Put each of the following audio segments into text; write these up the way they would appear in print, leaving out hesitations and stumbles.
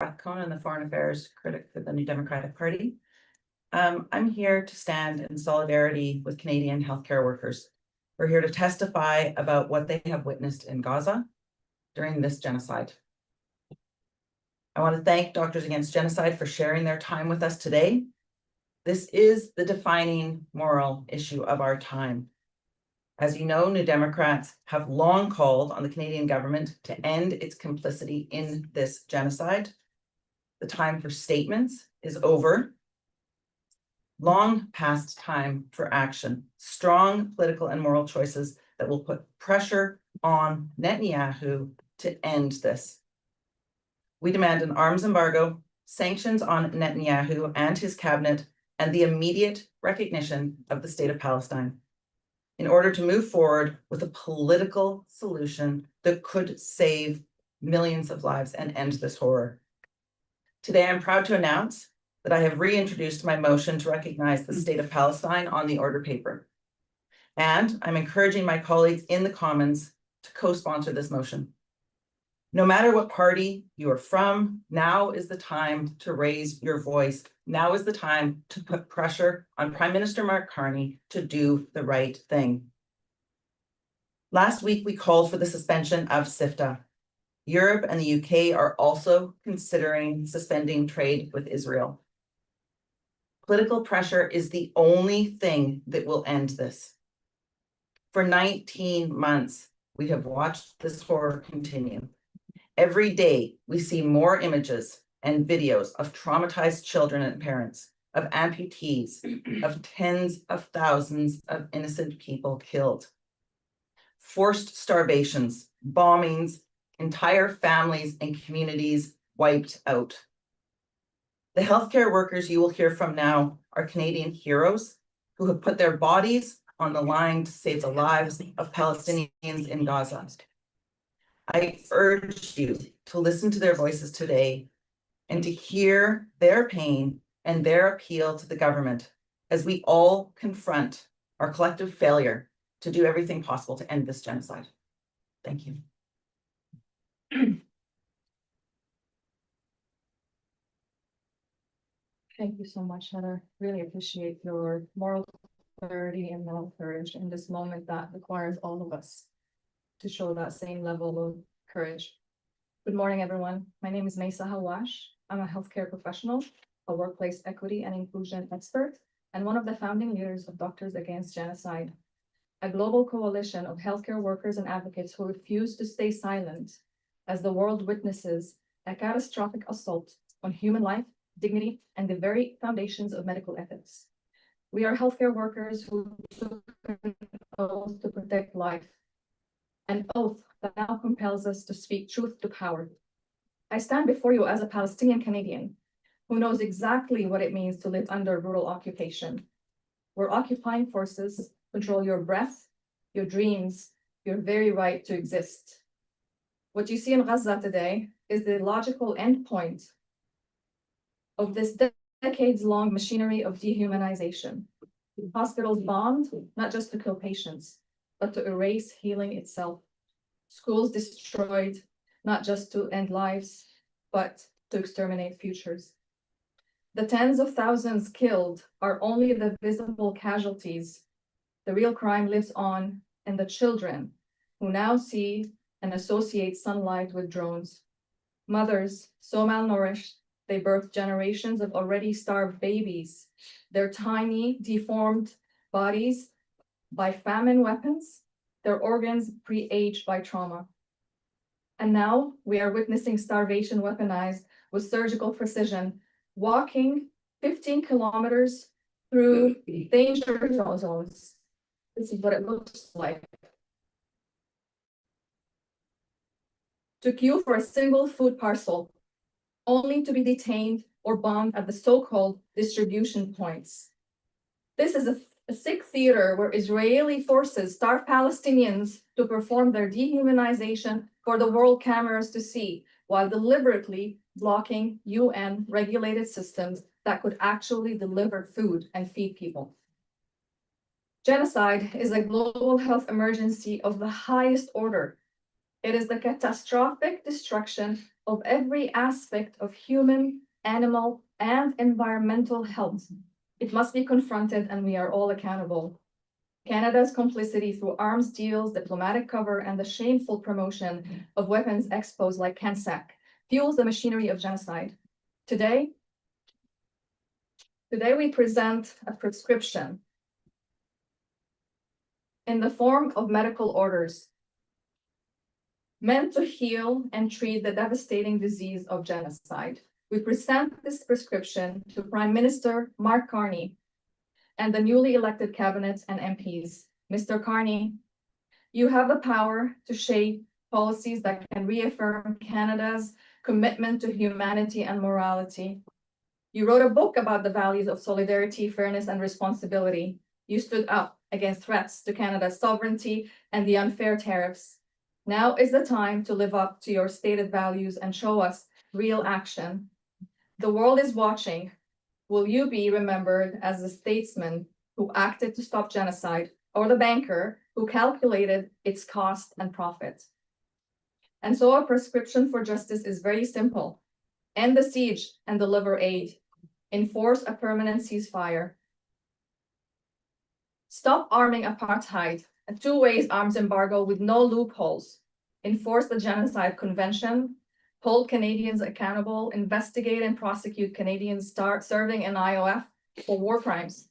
Rathcone, the Foreign Affairs Critic for the New Democratic Party. I'm here to stand in solidarity with Canadian healthcare workers. We're here to testify about what they have witnessed in Gaza during this genocide. I want to thank Doctors Against Genocide for sharing their time with us today. This is the defining moral issue of our time. As you know, New Democrats have long called on the Canadian government to end its complicity in this genocide. The time for statements is over. Long past time for action, strong political and moral choices that will put pressure on Netanyahu to end this. We demand an arms embargo, sanctions on Netanyahu and his cabinet, and the immediate recognition of the state of Palestine in order to move forward with a political solution that could save millions of lives and end this horror. Today, I'm proud to announce that I have reintroduced my motion to recognize the state of Palestine on the order paper. And I'm encouraging my colleagues in the Commons to co-sponsor this motion. No matter what party you are from, now is the time to raise your voice. Now is the time to put pressure on Prime Minister Mark Carney to do the right thing. Last week, we called for the suspension of SIFTA. Europe and the UK are also considering suspending trade with Israel. Political pressure is the only thing that will end this. For 19 months, we have watched this horror continue. Every day, we see more images and videos of traumatized children and parents, of amputees, of tens of thousands of innocent people killed. Forced starvations, bombings, entire families and communities wiped out. The healthcare workers you will hear from now are Canadian heroes who have put their bodies on the line to save the lives of Palestinians in Gaza. I urge you to listen to their voices today and to hear their pain and their appeal to the government as we all confront our collective failure to do everything possible to end this genocide. Thank you. Thank you so much, Heather. Really appreciate your moral clarity and moral courage in this moment that requires all of us to show that same level of courage. Good morning, everyone. My name is Mesah Hawash. I'm a healthcare professional, a workplace equity and inclusion expert, and one of the founding leaders of Doctors Against Genocide, a global coalition of healthcare workers and advocates who refuse to stay silent as the world witnesses a catastrophic assault on human life, dignity, and the very foundations of medical ethics. We are healthcare workers who took an oath to protect life, an oath that now compels us to speak truth to power. I stand before you as a Palestinian Canadian who knows exactly what it means to live under brutal occupation, where occupying forces control your breath, your dreams, your very right to exist. What you see in Gaza today is the logical endpoint of this decades-long machinery of dehumanization. Hospitals bombed, not just to kill patients, but to erase healing itself. Schools destroyed, not just to end lives, but to exterminate futures. The tens of thousands killed are only the visible casualties. The real crime lives on in the children who now see and associate sunlight with drones. Mothers so malnourished, they birthed generations of already starved babies, their tiny, deformed bodies by famine weapons, their organs pre-aged by trauma. And now we are witnessing starvation weaponized with surgical precision, walking 15 kilometers through danger zones. This is what it looks like. To queue for a single food parcel, only to be detained or bombed at the so-called distribution points. This is a sick theater where Israeli forces starve Palestinians to perform their dehumanization for the world cameras to see, while deliberately blocking UN-regulated systems that could actually deliver food and feed people. Genocide is a global health emergency of the highest order. It is the catastrophic destruction of every aspect of human, animal, and environmental health. It must be confronted, and we are all accountable. Canada's complicity through arms deals, diplomatic cover, and the shameful promotion of weapons expos like CANSEC fuels the machinery of genocide. Today we present a prescription in the form of medical orders meant to heal and treat the devastating disease of genocide. We present this prescription to Prime Minister Mark Carney and the newly elected cabinet and MPs. Mr. Carney, you have the power to shape policies that can reaffirm Canada's commitment to humanity and morality. You wrote a book about the values of solidarity, fairness, and responsibility. You stood up against threats to Canada's sovereignty and the unfair tariffs. Now is the time to live up to your stated values and show us real action. The world is watching. Will you be remembered as the statesman who acted to stop genocide, or the banker who calculated its cost and profit? And so our prescription for justice is very simple. End the siege and deliver aid. Enforce a permanent ceasefire. Stop arming apartheid, a two-way arms embargo with no loopholes. Enforce the Genocide Convention. Hold Canadians accountable. Investigate and prosecute Canadians serving in IOF for war crimes.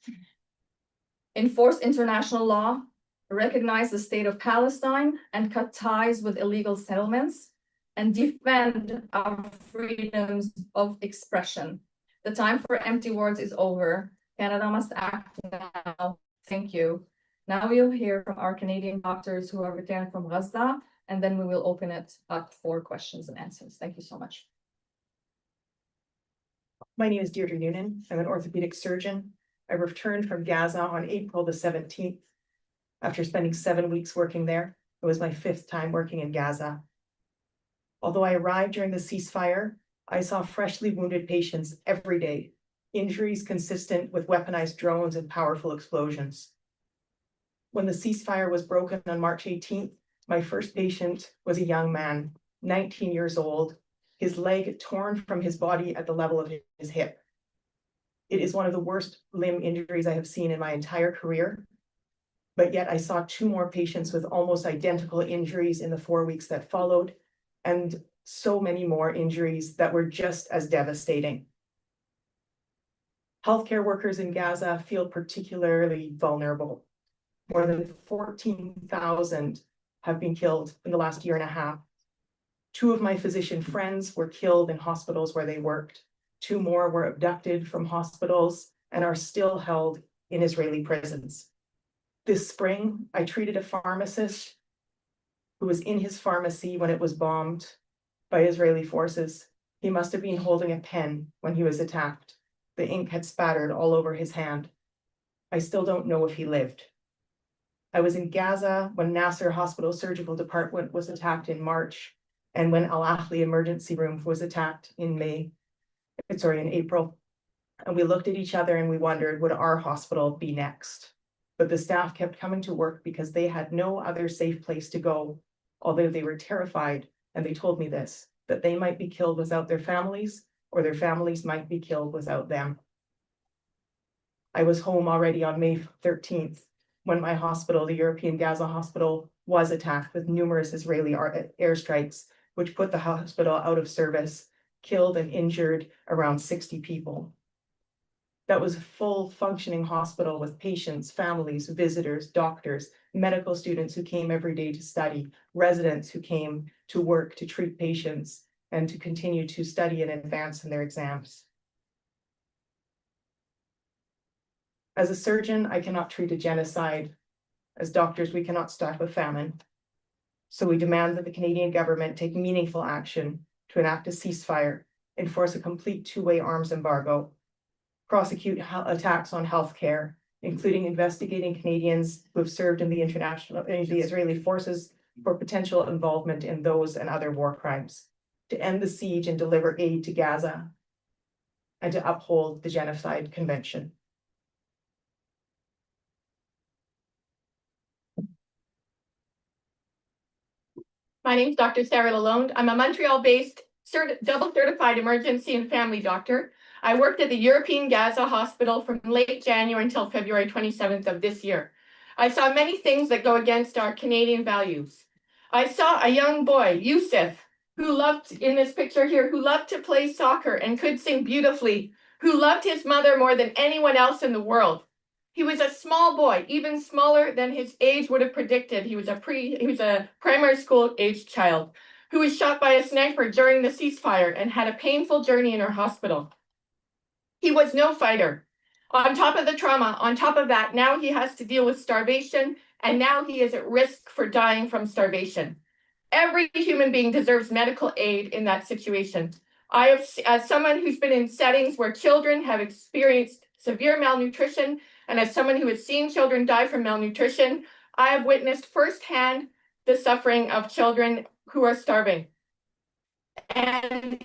Enforce international law. Recognize the state of Palestine and cut ties with illegal settlements. And defend our freedoms of expression. The time for empty words is over. Canada must act now. Thank you. Now we'll hear from our Canadian doctors who have returned from Gaza, and then we will open it up for questions and answers. Thank you so much. My name is Deirdre Noonan. I'm an orthopedic surgeon. I returned from Gaza on April the 17th. After spending 7 weeks working there, it was my 5th time working in Gaza. Although I arrived during the ceasefire, I saw freshly wounded patients every day, injuries consistent with weaponized drones and powerful explosions. When the ceasefire was broken on March 18th, my first patient was a young man, 19 years old, his leg torn from his body at the level of his hip. It is one of the worst limb injuries I have seen in my entire career, but yet I saw 2 more patients with almost identical injuries in the 4 weeks that followed, and so many more injuries that were just as devastating. Healthcare workers in Gaza feel particularly vulnerable. More than 14,000 have been killed in the last year and a half. 2 of my physician friends were killed in hospitals where they worked. 2 more were abducted from hospitals and are still held in Israeli prisons. This spring, I treated a pharmacist who was in his pharmacy when it was bombed by Israeli forces. He must have been holding a pen when he was attacked. The ink had spattered all over his hand. I still don't know if he lived. I was in Gaza when Nasser Hospital Surgical Department was attacked in March, and when Al Ahli Emergency Room was attacked in April. And we looked at each other and we wondered, would our hospital be next? But the staff kept coming to work because they had no other safe place to go, although they were terrified, and they told me this, that they might be killed without their families, or their families might be killed without them. I was home already on May 13th, when my hospital, the European Gaza Hospital, was attacked with numerous Israeli airstrikes, which put the hospital out of service, killed and injured around 60 people. That was a full functioning hospital with patients, families, visitors, doctors, medical students who came every day to study, residents who came to work to treat patients and to continue to study and advance in their exams. As a surgeon, I cannot treat a genocide. As doctors, we cannot stop a famine. So we demand that the Canadian government take meaningful action to enact a ceasefire, enforce a complete 2-way arms embargo, prosecute attacks on healthcare, including investigating Canadians who have served in the Israeli forces for potential involvement in those and other war crimes, to end the siege and deliver aid to Gaza, and to uphold the Genocide Convention. My name is Dr. Sarah Lalonde. I'm a Montreal-based double certified emergency and family doctor. I worked at the European Gaza Hospital from late January until February 27th of this year. I saw many things that go against our Canadian values. I saw a young boy, Yusuf, who loved, in this picture here, who loved to play soccer and could sing beautifully, who loved his mother more than anyone else in the world. He was a small boy, even smaller than his age would have predicted. He was a primary school aged child who was shot by a sniper during the ceasefire and had a painful journey in our hospital. He was no fighter. On top of the trauma, on top of that, now he has to deal with starvation, and now he is at risk for dying from starvation. Every human being deserves medical aid in that situation. I have, as someone who's been in settings where children have experienced severe malnutrition, and as someone who has seen children die from malnutrition, I have witnessed firsthand the suffering of children who are starving. And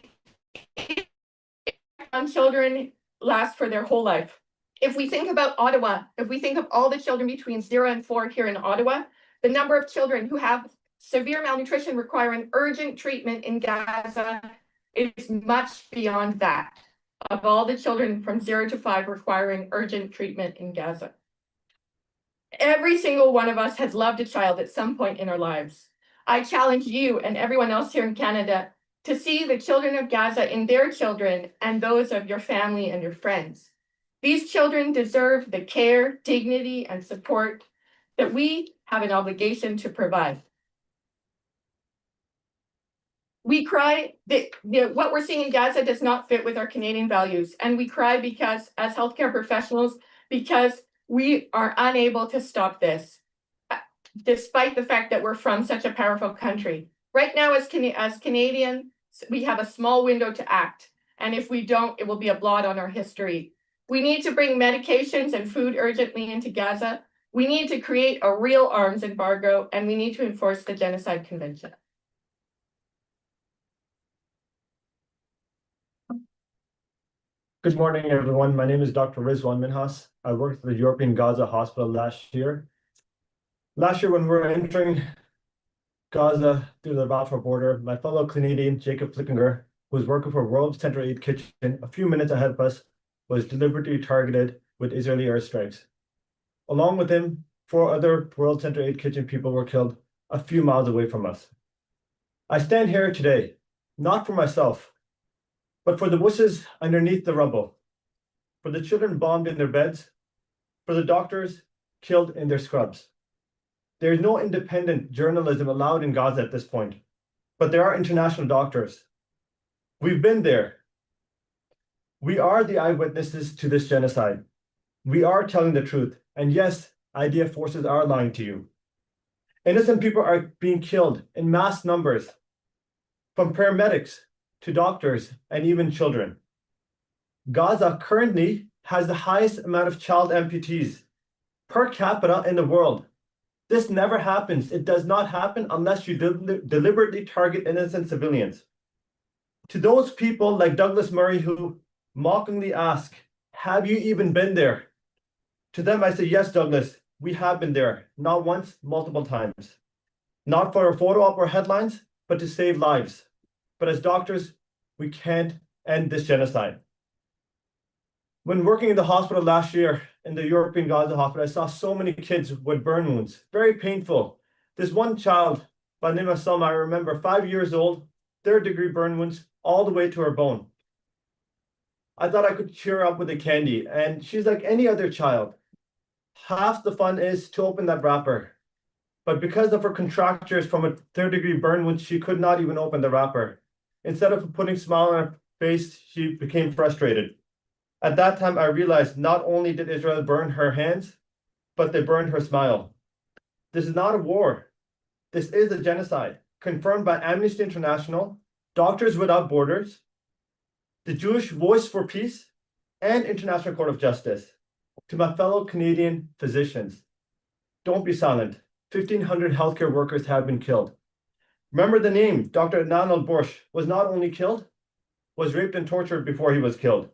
on children last for their whole life. If we think about Ottawa, if we think of all the children between 0 and 4 here in Ottawa, the number of children who have severe malnutrition requiring urgent treatment in Gaza is much beyond that, of all the children from 0 to 5 requiring urgent treatment in Gaza. Every single one of us has loved a child at some point in our lives. I challenge you and everyone else here in Canada to see the children of Gaza in their children and those of your family and your friends. These children deserve the care, dignity, and support that we have an obligation to provide. We cry that what we're seeing in Gaza does not fit with our Canadian values. And we cry because, as healthcare professionals, because we are unable to stop this, despite the fact that we're from such a powerful country. Right now, as Canadians, we have a small window to act. And if we don't, it will be a blot on our history. We need to bring medications and food urgently into Gaza. We need to create a real arms embargo, and we need to enforce the Genocide Convention. Good morning, everyone. My name is Dr. Rizwan Minhas. I worked at the European Gaza Hospital last year. Last year, when we were entering Gaza through the Balfour border, my fellow Canadian, Jacob Flickinger, who was working for World Central Aid Kitchen a few minutes ahead of us, was deliberately targeted with Israeli airstrikes. Along with him, 4 other World Central Aid Kitchen people were killed a few miles away from us. I stand here today, not for myself, but for the wusses underneath the rubble, for the children bombed in their beds, for the doctors killed in their scrubs. There is no independent journalism allowed in Gaza at this point, but there are international doctors. We've been there. We are the eyewitnesses to this genocide. We are telling the truth. And yes, IDF forces are lying to you. Innocent people are being killed in mass numbers, from paramedics to doctors and even children. Gaza currently has the highest amount of child amputees per capita in the world. This never happens. It does not happen unless you deliberately target innocent civilians. To those people like Douglas Murray who mockingly ask, have you even been there? To them, I say, yes, Douglas, we have been there, not once, multiple times. Not for a photo op or headlines, but to save lives. But as doctors, we can't end this genocide. When working in the hospital last year, in the European Gaza hospital, I saw so many kids with burn wounds, very painful. This one child by the name of Selma, I remember, 5 years old, 3rd-degree burn wounds all the way to her bone. I thought I could cheer her up with a candy, and she's like any other child. Half the fun is to open that wrapper. But because of her contractures from a 3rd-degree burn wound, she could not even open the wrapper. Instead of putting a smile on her face, she became frustrated. At that time, I realized not only did Israel burn her hands, but they burned her smile. This is not a war. This is a genocide, confirmed by Amnesty International, Doctors Without Borders, the Jewish Voice for Peace, and International Court of Justice. To my fellow Canadian physicians, don't be silent. 1,500 healthcare workers have been killed. Remember the name, Dr. Adnan al-Borsh was not only killed, was raped and tortured before he was killed.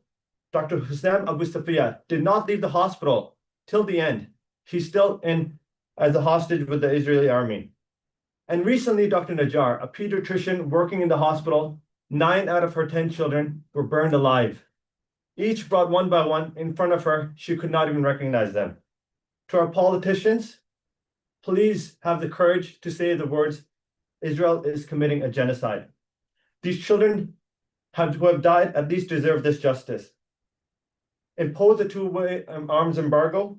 Dr. Hussam Abu Safiya did not leave the hospital till the end. He's still in as a hostage with the Israeli army. And recently, Dr. Najjar, a pediatrician working in the hospital, 9 out of her 10 children were burned alive. Each brought one by one in front of her. She could not even recognize them. To our politicians, please have the courage to say the words, Israel is committing a genocide. These children who have died at least deserve this justice. Impose a two-way arms embargo.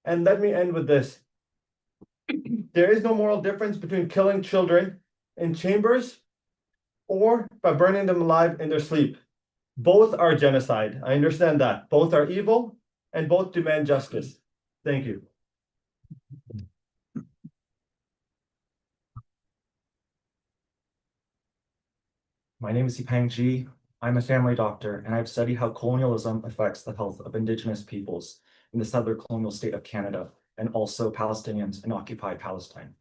And let me end with this. There is no moral difference between killing children in chambers or by burning them alive in their sleep. Both are genocide. I understand that. Both are evil and both demand justice. Thank you. My name is Epang Gi. I'm a family doctor, and I've studied how colonialism affects the health of Indigenous peoples in the settler colonial state of Canada, and also Palestinians in occupied Palestine.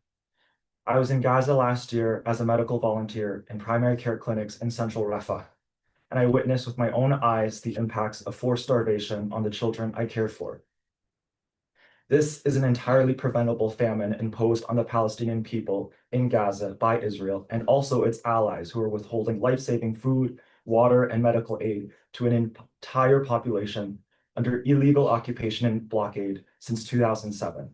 I was in Gaza last year as a medical volunteer in primary care clinics in central Rafah, and I witnessed with my own eyes the impacts of forced starvation on the children I cared for. This is an entirely preventable famine imposed on the Palestinian people in Gaza by Israel and also its allies who are withholding life-saving food, water, and medical aid to an entire population under illegal occupation and blockade since 2007,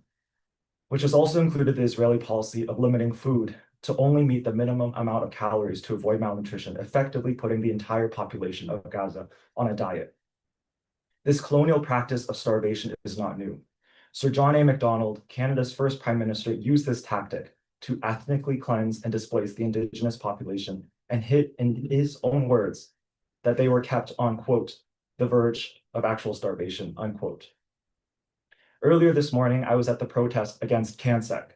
which has also included the Israeli policy of limiting food to only meet the minimum amount of calories to avoid malnutrition, effectively putting the entire population of Gaza on a diet. This colonial practice of starvation is not new. Sir John A. Macdonald, Canada's first Prime Minister, used this tactic to ethnically cleanse and displace the Indigenous population and hit, in his own words, that they were kept on, quote, the verge of actual starvation, unquote. Earlier this morning, I was at the protest against CANSEC,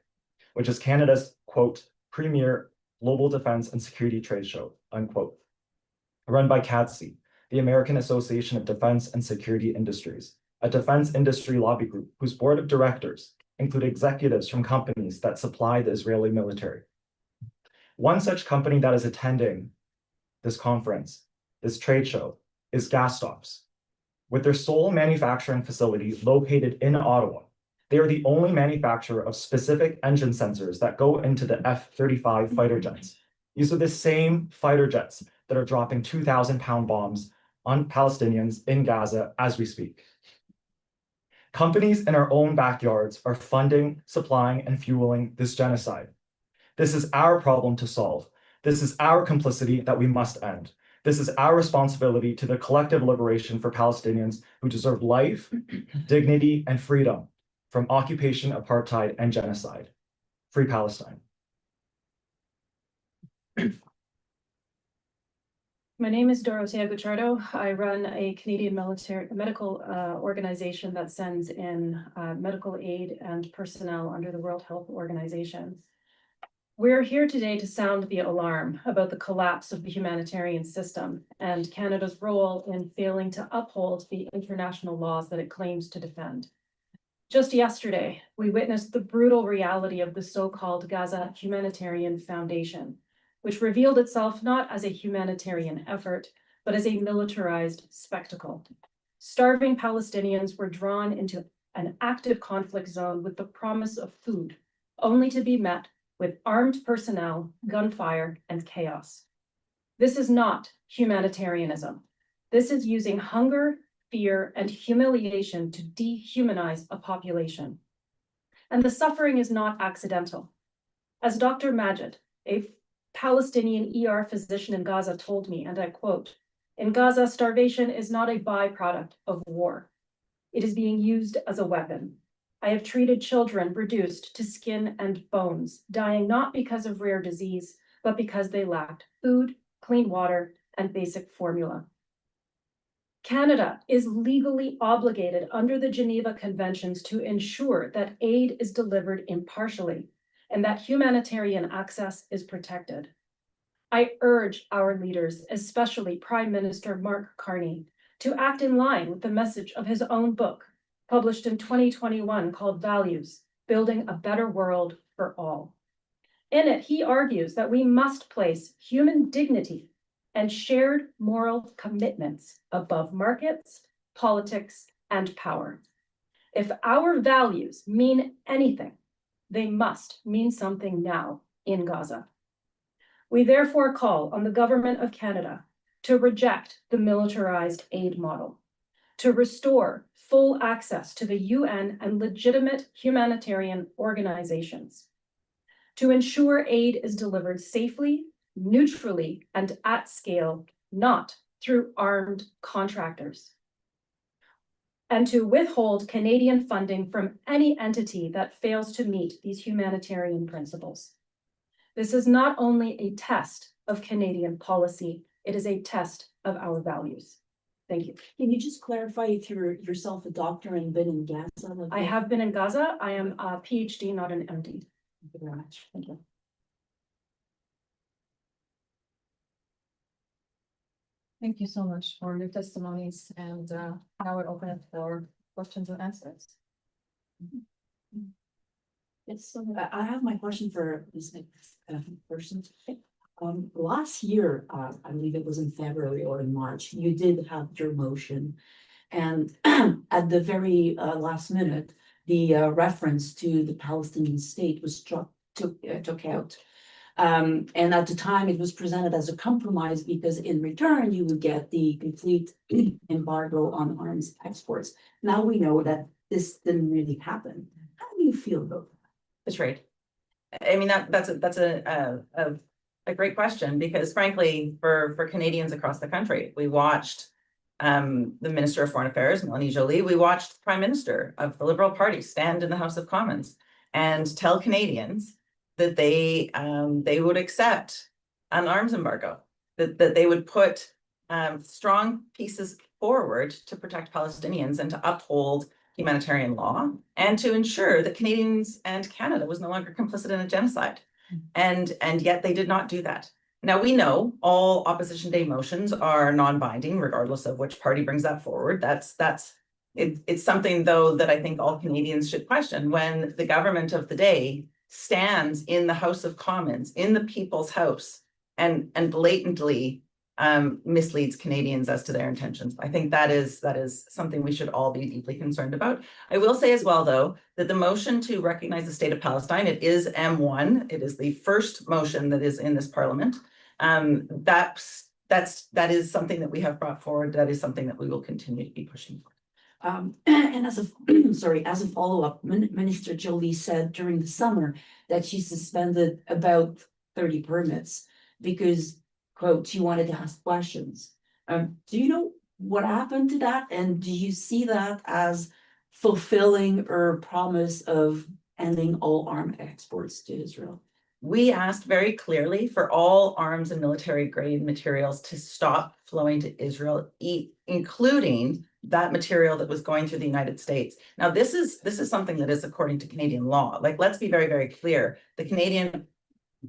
which is Canada's, quote, premier global defense and security trade show, unquote, run by CANSEC, the American Association of Defense and Security Industries, a defense industry lobby group whose board of directors include executives from companies that supply the Israeli military. One such company that is attending this conference, this trade show, is Gastops. With their sole manufacturing facility located in Ottawa, they are the only manufacturer of specific engine sensors that go into the F-35 fighter jets. These are the same fighter jets that are dropping 2,000-pound bombs on Palestinians in Gaza as we speak. Companies in our own backyards are funding, supplying, and fueling this genocide. This is our problem to solve. This is our complicity that we must end. This is our responsibility to the collective liberation for Palestinians who deserve life, dignity, and freedom from occupation, apartheid, and genocide. Free Palestine. My name is Doro Gardo. I run a Canadian medical organization that sends in medical aid and personnel under the World Health Organization. We're here today to sound the alarm about the collapse of the humanitarian system and Canada's role in failing to uphold the international laws that it claims to defend. Just yesterday, we witnessed the brutal reality of the so-called Gaza Humanitarian Foundation, which revealed itself not as a humanitarian effort, but as a militarized spectacle. Starving Palestinians were drawn into an active conflict zone with the promise of food, only to be met with armed personnel, gunfire, and chaos. This is not humanitarianism. This is using hunger, fear, and humiliation to dehumanize a population. And the suffering is not accidental. As Dr. Majid, a Palestinian ER physician in Gaza told me, and I quote, "In Gaza, starvation is not a byproduct of war. It is being used as a weapon. I have treated children reduced to skin and bones, dying not because of rare disease, but because they lacked food, clean water, and basic formula." Canada is legally obligated under the Geneva Conventions to ensure that aid is delivered impartially and that humanitarian access is protected. I urge our leaders, especially Prime Minister Mark Carney, to act in line with the message of his own book, published in 2021 called Values, Building a Better World for All. In it, he argues that we must place human dignity and shared moral commitments above markets, politics, and power. If our values mean anything, they must mean something now in Gaza. We therefore call on the Government of Canada to reject the militarized aid model, to restore full access to the UN and legitimate humanitarian organizations, to ensure aid is delivered safely, neutrally, and at scale, not through armed contractors, and to withhold Canadian funding from any entity that fails to meet these humanitarian principles. This is not only a test of Canadian policy, it is a test of our values. Thank you. Can you just clarify if you're yourself a doctor and been in Gaza? Like I have been in Gaza. I am a PhD, not an MD. Thank you very much. Thank you. Thank you so much for your testimonies, and now we're open for questions and answers. Yes, so I have my question for this person. Last year, I believe it was in February or in March, you did have your motion. And at the very last minute, the reference to the Palestinian state was took out. And at the time, it was presented as a compromise because in return, you would get the complete embargo on arms exports. Now we know that this didn't really happen. How do you feel about that? Betrayed. I mean, that's a great question, because frankly, for Canadians across the country, we watched the Minister of Foreign Affairs, Melanie Joly, we watched the Prime Minister of the Liberal Party stand in the House of Commons and tell Canadians that they would accept an arms embargo, that they would put strong pieces forward to protect Palestinians and to uphold humanitarian law and to ensure that Canadians and Canada was no longer complicit in a genocide. And yet they did not do that. Now, we know all opposition day motions are non-binding, regardless of which party brings that forward. It's something, though, that I think all Canadians should question when the government of the day stands in the House of Commons, in the People's House, and blatantly misleads Canadians as to their intentions. I think that is something we should all be deeply concerned about. I will say as well, though, that the motion to recognize the state of Palestine, it is M1. It is the first motion that is in this parliament. That is something that we have brought forward. That is something that we will continue to be pushing for. And as a as a follow-up, Minister Joly said during the summer that she suspended about 30 permits because, quote, she wanted to ask questions. Do you know what happened to that? And do you see that as fulfilling her promise of ending all arms exports to Israel? We asked very clearly for all arms and military grade materials to stop flowing to Israel, including that material that was going through the United States. Now, this is something that is according to Canadian law. Like, let's be very, very clear. The Canadian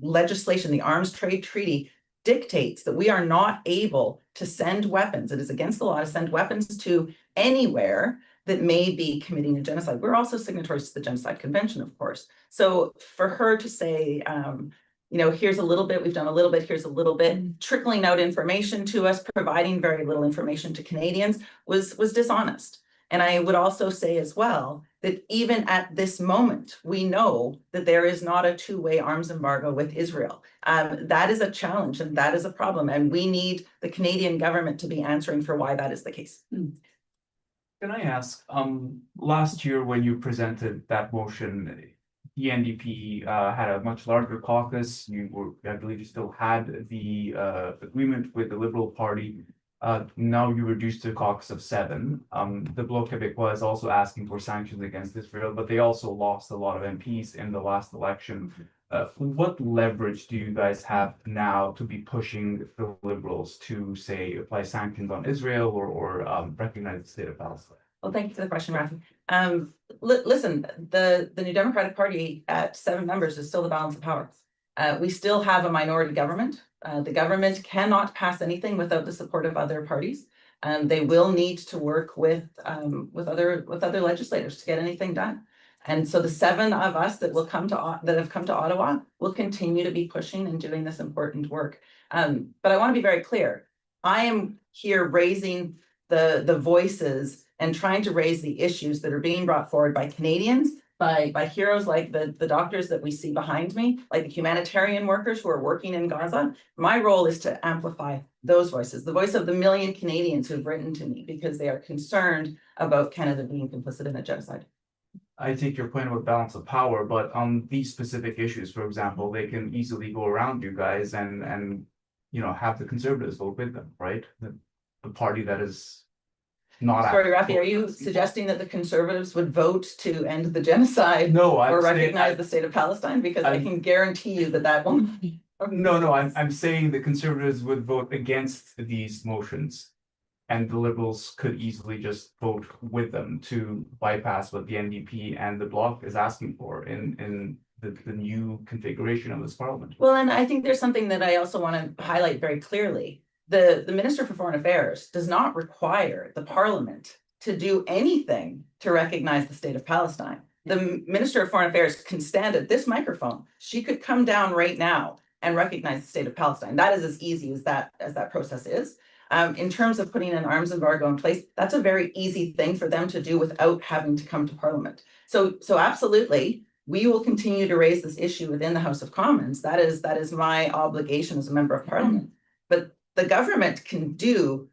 legislation, the Arms Trade Treaty, dictates that we are not able to send weapons. It is against the law to send weapons to anywhere that may be committing a genocide. We're also signatories to the Genocide Convention, of course. So for her to say, here's a little bit, we've done a little bit, here's a little bit, trickling out information to us, providing very little information to Canadians was dishonest. And I would also say as well that even at this moment, we know that there is not a two-way arms embargo with Israel. That is a challenge and that is a problem. And we need the Canadian government to be answering for why that is the case. Can I ask, last year when you presented that motion, the NDP had a much larger caucus. I believe you still had the agreement with the Liberal Party. Now you reduced to a caucus of 7. The Bloc Québécois is also asking for sanctions against Israel, but they also lost a lot of MPs in the last election. What leverage do you guys have now to be pushing the Liberals to, say, apply sanctions on Israel or recognize the state of Palestine? Well, thank you for the question, Rafi. Listen, the New Democratic Party at 7 members is still the balance of power. We still have a minority government. The government cannot pass anything without the support of other parties. They will need to work with other legislators to get anything done. And so the 7 of us that have come to Ottawa will continue to be pushing and doing this important work. But I want to be very clear. I am here raising the voices and trying to raise the issues that are being brought forward by Canadians, by heroes like the doctors that we see behind me, like the humanitarian workers who are working in Gaza. My role is to amplify those voices, the voice of the million Canadians who've written to me because they are concerned about Canada being complicit in a genocide. I take your point about balance of power, but on these specific issues, for example, they can easily go around you guys and have the Conservatives vote with them, right? The party that is not. Sorry, Rafi, are you suggesting that the Conservatives would vote to end the genocide? No, I'm Or saying- recognize the state of Palestine? Because I can guarantee you that won't be. No, I'm saying the Conservatives would vote against these motions. And the Liberals could easily just vote with them to bypass what the NDP and the Bloc is asking for in the new configuration of this parliament. Well, and I think there's something that I also want to highlight very clearly. The Minister for Foreign Affairs does not require the Parliament to do anything to recognize the state of Palestine. The Minister of Foreign Affairs can stand at this microphone. She could come down right now and recognize the state of Palestine. That is as easy as that process is. In terms of putting an arms embargo in place, that's a very easy thing for them to do without having to come to Parliament. So absolutely, we will continue to raise this issue within the House of Commons. That is my obligation as a member of Parliament. But the government can do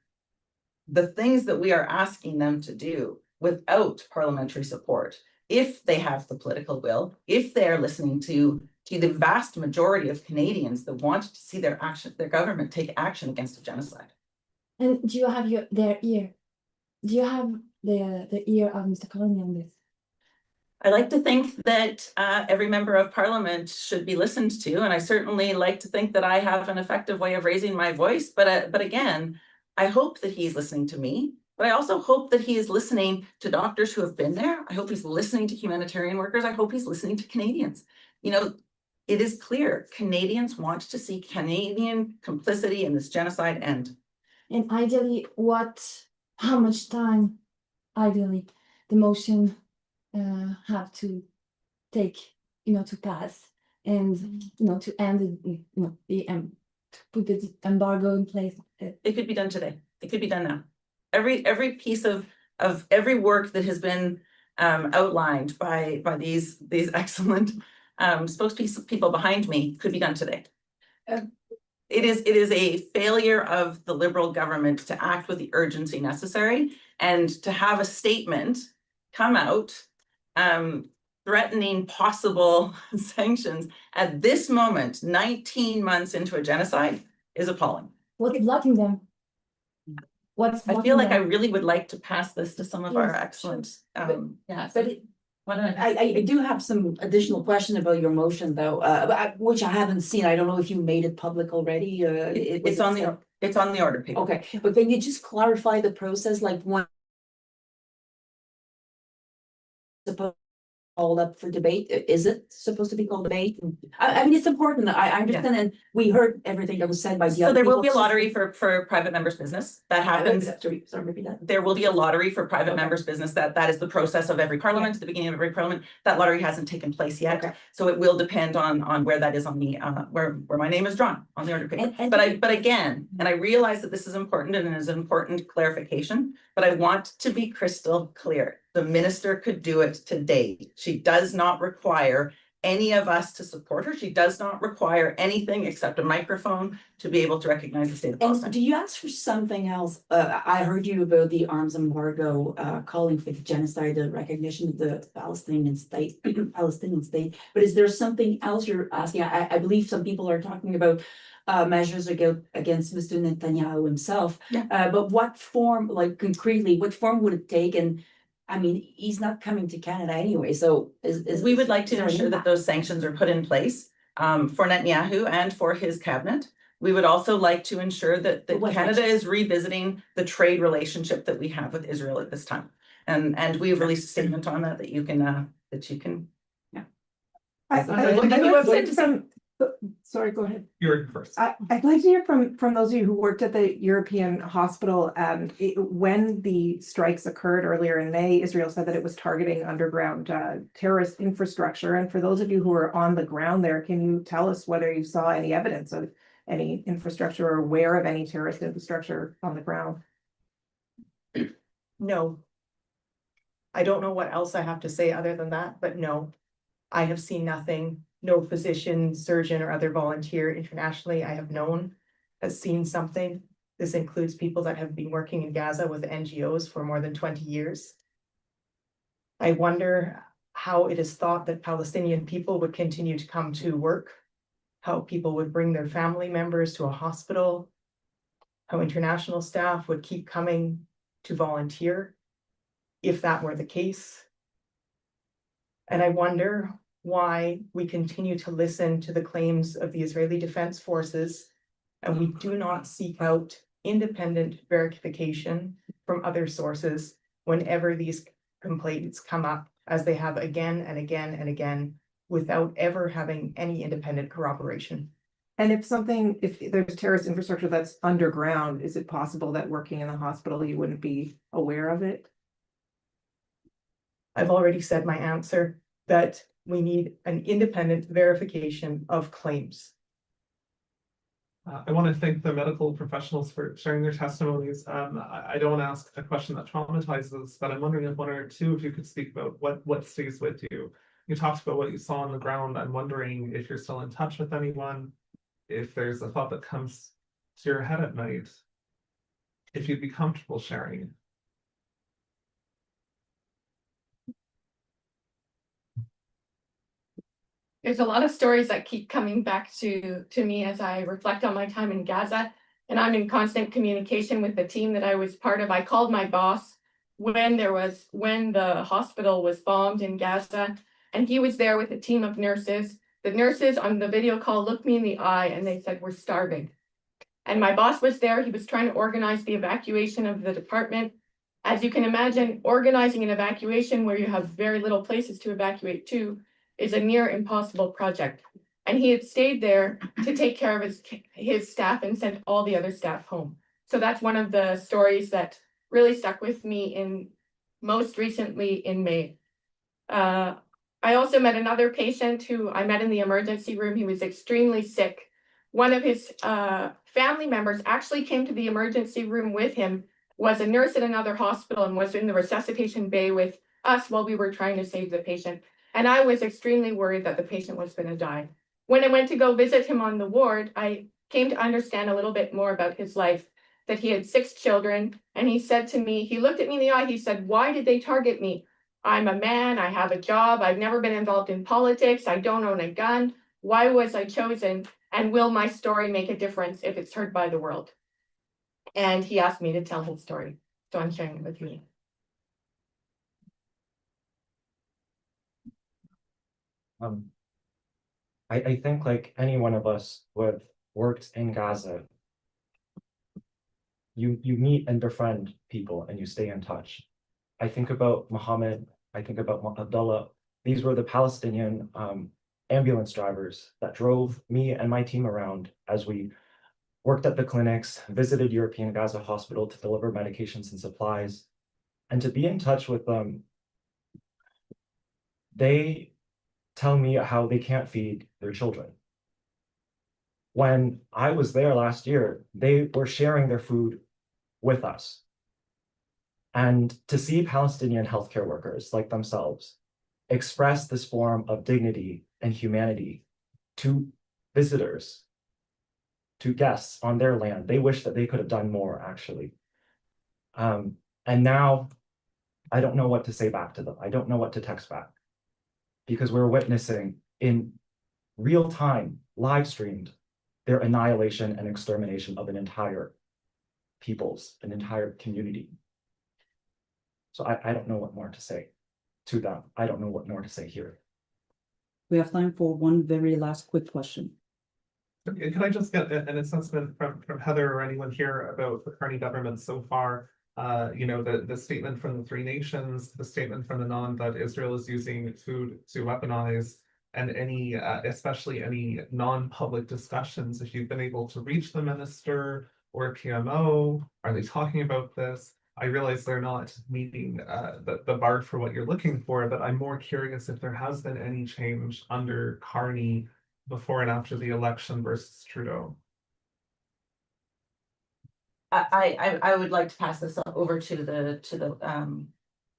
the things that we are asking them to do without parliamentary support, if they have the political will, if they are listening to the vast majority of Canadians that want to see their government take action against a genocide. And do you have their ear? Do you have the ear of Mr. Carney on this? I like to think that every member of Parliament should be listened to, and I certainly like to think that I have an effective way of raising my voice. But again, I hope that he's listening to me. But I also hope that he is listening to doctors who have been there. I hope he's listening to humanitarian workers. I hope he's listening to Canadians. It is clear Canadians want to see Canadian complicity in this genocide end. And ideally, how much time, ideally, the motion have to take, to pass and, to end to put the embargo in place. It could be done today. It could be done now. Every piece of every work that has been outlined by these excellent spokespeople behind me could be done today. It is a failure of the Liberal government to act with the urgency necessary and to have a statement come out threatening possible sanctions at this moment, 19 months into a genocide, is appalling. What's blocking them? I feel like I really would like to pass this to some of our Yes, excellent. I do have some additional question about your motion though, which I haven't seen. I don't know if you made it public already. It's on the order paper. Okay, but can you just clarify the process, like when supposed called up for debate? Is it supposed to be called debate? I mean, it's important. I understand, and we heard everything that was said by the So other there will be a people. lottery for private members' business. That happens. Sorry, repeat that. There will be a lottery for private Okay. members' business. That is the process of every parliament, at the beginning of every parliament. That lottery hasn't taken place yet. Okay. So it will depend on where that is on the where my name is drawn on the order paper. And- But again, and I realize that this is important and it is an important clarification, but I want to be crystal clear. The minister could do it today. She does not require any of us to support her. She does not require anything except a microphone to be able to recognize the state of And Palestine. do you ask for something else? I heard you about the arms embargo, calling for the genocide, the recognition of the Palestinian state, But is there something else you're asking? I believe some people are talking about measures against Mr. Netanyahu himself. Yeah. But what form, like concretely, what form would it take? And I mean, he's not coming to Canada anyway, so We would like to is there an ensure that impact? those sanctions are put in place for Netanyahu and for his cabinet. We would also like to ensure that What Canada is revisiting the trade relationship that we have with Israel at this time. And we've released a statement on that you can. Sorry, go ahead. You're first. I'd like to hear from those of you who worked at the European hospital. When the strikes occurred earlier in May, Israel said that it was targeting underground terrorist infrastructure. And for those of you who are on the ground there, can you tell us whether you saw any evidence of any infrastructure or aware of any terrorist infrastructure on the ground? No. I don't know what else I have to say other than that, but no, I have seen nothing. No physician, surgeon, or other volunteer internationally I have known has seen something. This includes people that have been working in Gaza with NGOs for more than 20 years. I wonder how it is thought that Palestinian people would continue to come to work, how people would bring their family members to a hospital, how international staff would keep coming to volunteer if that were the case. And I wonder why we continue to listen to the claims of the Israeli Defense Forces and we do not seek out independent verification from other sources whenever these complaints come up, as they have again and again and again, without ever having any independent corroboration. And if there's terrorist infrastructure that's underground, is it possible that working in the hospital, you wouldn't be aware of it? I've already said my answer, that we need an independent verification of claims. I want to thank the medical professionals for sharing their testimonies. I don't want to ask a question that traumatizes, but I'm wondering if one or two of you could speak about what stays with you. You talked about what you saw on the ground. I'm wondering if you're still in touch with anyone, if there's a thought that comes to your head at night, if you'd be comfortable sharing. There's a lot of stories that keep coming back to me as I reflect on my time in Gaza, and I'm in constant communication with the team that I was part of. I called my boss when the hospital was bombed in Gaza, and he was there with a team of nurses. The nurses on the video call looked me in the eye and they said, "We're starving." And my boss was there. He was trying to organize the evacuation of the department. As you can imagine, organizing an evacuation where you have very little places to evacuate to is a near impossible project. And he had stayed there to take care of his staff and sent all the other staff home. So that's one of the stories that really stuck with me most recently in May. I also met another patient who I met in the emergency room. He was extremely sick. One of his family members actually came to the emergency room with him, was a nurse at another hospital, and was in the resuscitation bay with us while we were trying to save the patient. And I was extremely worried that the patient was going to die. When I went to go visit him on the ward, I came to understand a little bit more about his life, that he had 6 children. And he said to me, he looked at me in the eye, he said, "Why did they target me? I'm a man, I have a job, I've never been involved in politics, I don't own a gun. Why was I chosen? And will my story make a difference if it's heard by the world?" And he asked me to tell his story. So I'm sharing it with you. I think like any one of us who have worked in Gaza, you meet and befriend people and you stay in touch. I think about Mohammed, I think about Abdullah. These were the Palestinian ambulance drivers that drove me and my team around as we worked at the clinics, visited European Gaza Hospital to deliver medications and supplies. And to be in touch with them, they tell me how they can't feed their children. When I was there last year, they were sharing their food with us. And to see Palestinian healthcare workers like themselves express this form of dignity and humanity to visitors, to guests on their land, they wish that they could have done more, actually. And now I don't know what to say back to them. I don't know what to text back, because we're witnessing in real time, live streamed, their annihilation and extermination of an entire an entire community. So I don't know what more to say to them. I don't know what more to say here. We have time for one very last quick question. Can I just get an assessment from Heather or anyone here about the Carney government so far? The statement from the 3 nations, the statement from the non that Israel is using food to weaponize, and any, especially any non-public discussions. If you've been able to reach the minister or PMO, are they talking about this? I realize they're not meeting the bar for what you're looking for, but I'm more curious if there has been any change under Carney before and after the election versus Trudeau. I would like to pass this over to the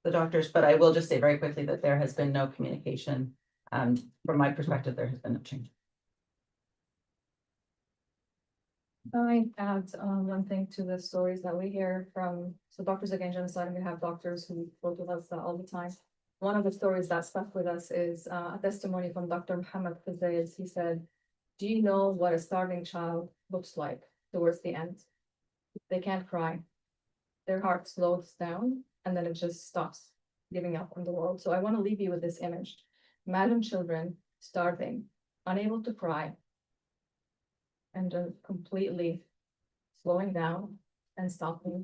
the doctors, but I will just say very quickly that there has been no communication. From my perspective, there has been no change. I add one thing to the stories that we hear from, so Doctors Against Genocide, and we have doctors who work with us all the time. One of the stories that stuck with us is a testimony from Dr. Muhammad Fazez. He said, do you know what a starving child looks like towards the end? They can't cry. Their heart slows down and then it just stops giving up on the world. So I want to leave you with this image. Imagine children starving, unable to cry, and just completely slowing down and stopping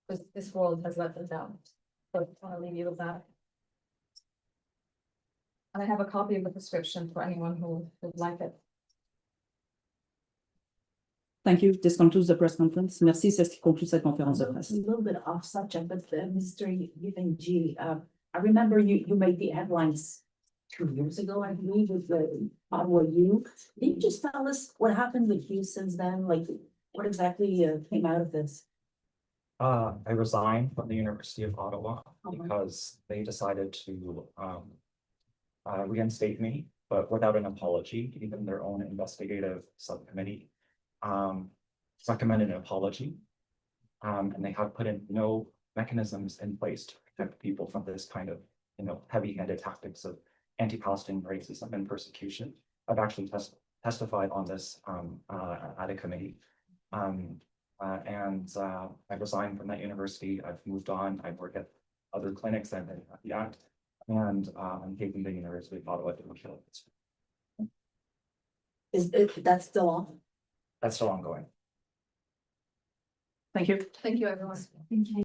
because this world has let them down. So I want to leave you with that. And I have a copy of the prescription for anyone who would like it. Thank you. This concludes the press conference. Merci, c'est ce qui conclut cette conférence de A presse. little bit off subject, but Mr. Epang Gi, I remember you made the headlines 2 years ago, I believe, with the Ottawa U. Can you just tell us what happened with you since then? Like, what exactly came out of this? I resigned from the University of Ottawa Uh-huh. because they decided to reinstate me, but without an apology. Even their own investigative subcommittee recommended an apology. And they have put in no mechanisms in place to protect people from this kind of, heavy-handed tactics of anti-Palestinian racism and persecution. I've actually testified on this at a committee. I resigned from that university. I've moved on. I work at other clinics and at the Act, and I'm taking the University of Ottawa to kill it. Is that still on? That's still ongoing. Thank you. Thank you, everyone. Thank you.